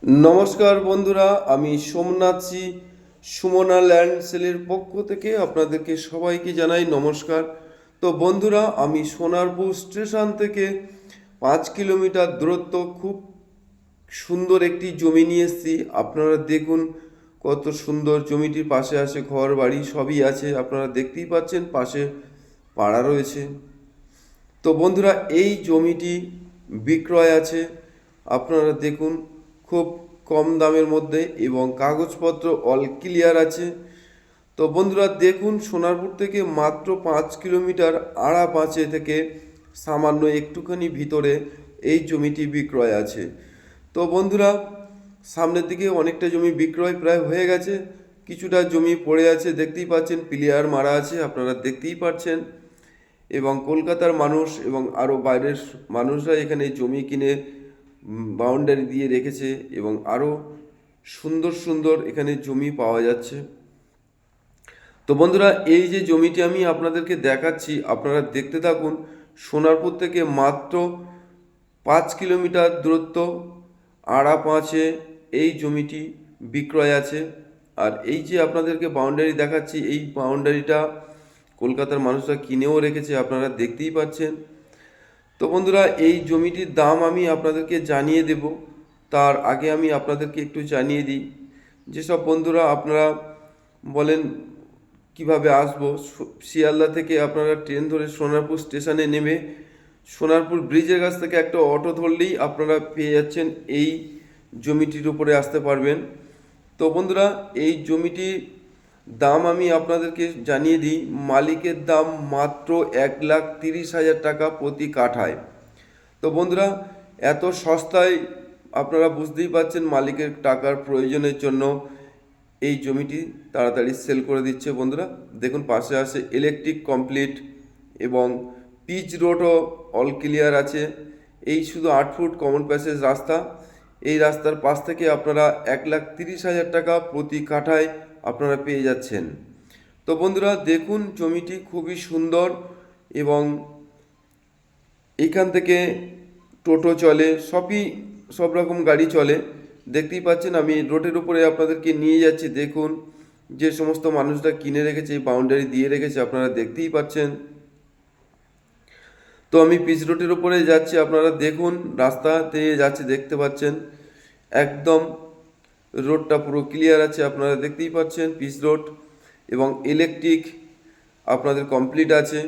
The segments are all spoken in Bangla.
নমস্কার বন্ধুরা, আমি সোমনাথজি সুমনা ল্যান্ড সেলের পক্ষ থেকে আপনাদেরকে সবাইকে জানাই নমস্কার। তো বন্ধুরা, আমি সোনারপুর স্টেশন থেকে 5 কিলোমিটার দূরত্ব খুব সুন্দর একটি জমি নিয়ে এসেছি। আপনারা দেখুন কত সুন্দর, জমিটির পাশে আছে ঘর বাড়ি সবই আছে, আপনারা দেখতেই পাচ্ছেন, পাশে পাড়া রয়েছে। তো বন্ধুরা, এই জমিটি বিক্রয় আছে, আপনারা দেখুন, খুব কম দামের মধ্যে এবং কাগজপত্র অল ক্লিয়ার আছে। তো বন্ধুরা দেখুন, সোনারপুর থেকে মাত্র 5 কিলোমিটার আড়া পাঁচে থেকে সামান্য একটুখানি ভিতরে এই জমিটি বিক্রয় আছে। তো বন্ধুরা, সামনের দিকে অনেকটা জমি বিক্রয় প্রায় হয়ে গেছে, কিছুটা জমি পড়ে আছে, দেখতেই পাচ্ছেন প্লিয়ার মারা আছে, আপনারা দেখতেই পাচ্ছেন। এবং কলকাতার মানুষ এবং আরও বাইরের মানুষরা এখানে জমি কিনে বাউন্ডারি দিয়ে রেখেছে এবং আরও সুন্দর সুন্দর এখানে জমি পাওয়া যাচ্ছে। তো বন্ধুরা, এই যে জমিটি আমি আপনাদেরকে দেখাচ্ছি, আপনারা দেখতে থাকুন। সোনারপুর থেকে মাত্র 5 কিলোমিটার দূরত্ব, আড়া পাঁচে এই জমিটি বিক্রয় আছে। আর এই যে আপনাদেরকে বাউন্ডারি দেখাচ্ছি, এই বাউন্ডারিটা কলকাতার মানুষরা কিনেও রেখেছে, আপনারা দেখতেই পাচ্ছেন। তো বন্ধুরা, এই জমিটির দাম আমি আপনাদেরকে জানিয়ে দেব, তার আগে আমি আপনাদেরকে একটু জানিয়ে দিই। যেসব বন্ধুরা আপনারা বলেন কিভাবে আসবো, শিয়ালদা থেকে আপনারা ট্রেন ধরে সোনারপুর স্টেশনে নেমে সোনারপুর ব্রিজের কাছ থেকে একটা অটো ধরলেই আপনারা পেয়ে যাচ্ছেন, এই জমিটির উপরে আসতে পারবেন। তো বন্ধুরা, এই জমিটির দাম আমি আপনাদেরকে জানিয়ে দিই। মালিকের দাম মাত্র 1,30,000 টাকা প্রতি কাঠায়। তো বন্ধুরা, এত সস্তায় আপনারা বুঝতেই পারছেন, মালিকের টাকার প্রয়োজনের জন্য এই জমিটি তাড়াতাড়ি সেল করে দিচ্ছে। বন্ধুরা দেখুন, পাশে আছে ইলেকট্রিক কমপ্লিট এবং পিচ রোডও অল ক্লিয়ার আছে। এই শুধু 8 ফুট কমন প্যাসেজ রাস্তা, এই রাস্তার পাশ থেকে আপনারা 1,30,000 টাকা প্রতি কাঠায় আপনারা পেয়ে যাচ্ছেন। তো বন্ধুরা দেখুন, জমিটি খুবই সুন্দর এবং এইখান থেকে টোটো চলে, সব রকম গাড়ি চলে। দেখতেই পাচ্ছেন, আমি রোডের উপরে আপনাদেরকে নিয়ে যাচ্ছি। দেখুন যে সমস্ত মানুষরা কিনে রেখেছে, এই বাউন্ডারি দিয়ে রেখেছে, আপনারা দেখতেই পাচ্ছেন। তো আমি পিচ রোডের উপরে যাচ্ছি, আপনারা দেখুন রাস্তাতে যাচ্ছি, দেখতে পাচ্ছেন একদম রোডটা পুরো ক্লিয়ার আছে, আপনারা দেখতেই পাচ্ছেন পিচ রোড। এবং ইলেকট্রিক আপনাদের কমপ্লিট আছে,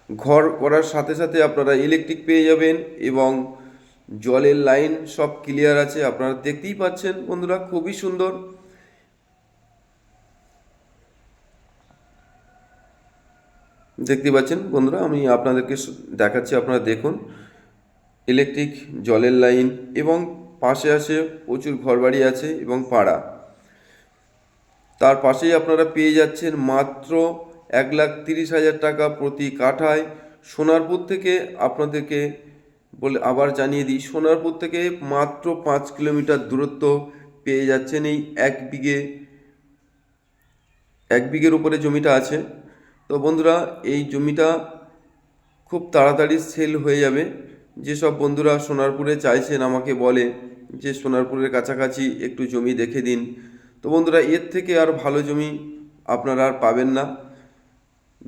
ঘর করার সাথে সাথে আপনারা ইলেকট্রিক পেয়ে যাবেন এবং জলের লাইন সব ক্লিয়ার আছে, আপনারা দেখতেই পাচ্ছেন। বন্ধুরা খুবই সুন্দর, দেখতে পাচ্ছেন। বন্ধুরা আমি আপনাদেরকে দেখাচ্ছি, আপনারা দেখুন ইলেকট্রিক, জলের লাইন এবং পাশে আছে প্রচুর ঘরবাড়ি আছে এবং পাড়া। তার পাশেই আপনারা পেয়ে যাচ্ছেন মাত্র 1,30,000 টাকা প্রতি কাঠায়। সোনারপুর থেকে আপনাদেরকে বলে আবার জানিয়ে দিই, সোনারপুর থেকে মাত্র 5 কিলোমিটার দূরত্ব পেয়ে যাচ্ছেন এই 1 বিঘের উপরে জমিটা আছে। তো বন্ধুরা, এই জমিটা খুব তাড়াতাড়ি সেল হয়ে যাবে। যেসব বন্ধুরা সোনারপুরে চাইছেন, আমাকে বলে যে সোনারপুরের কাছাকাছি একটু জমি দেখে দিন। তো বন্ধুরা, এর থেকে আর ভালো জমি আপনারা আর পাবেন না,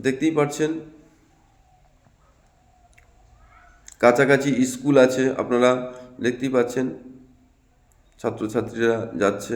দেখতেই পাচ্ছেন। কাছাকাছি স্কুল আছে, আপনারা দেখতেই পাচ্ছেন ছাত্রছাত্রীরা যাচ্ছে।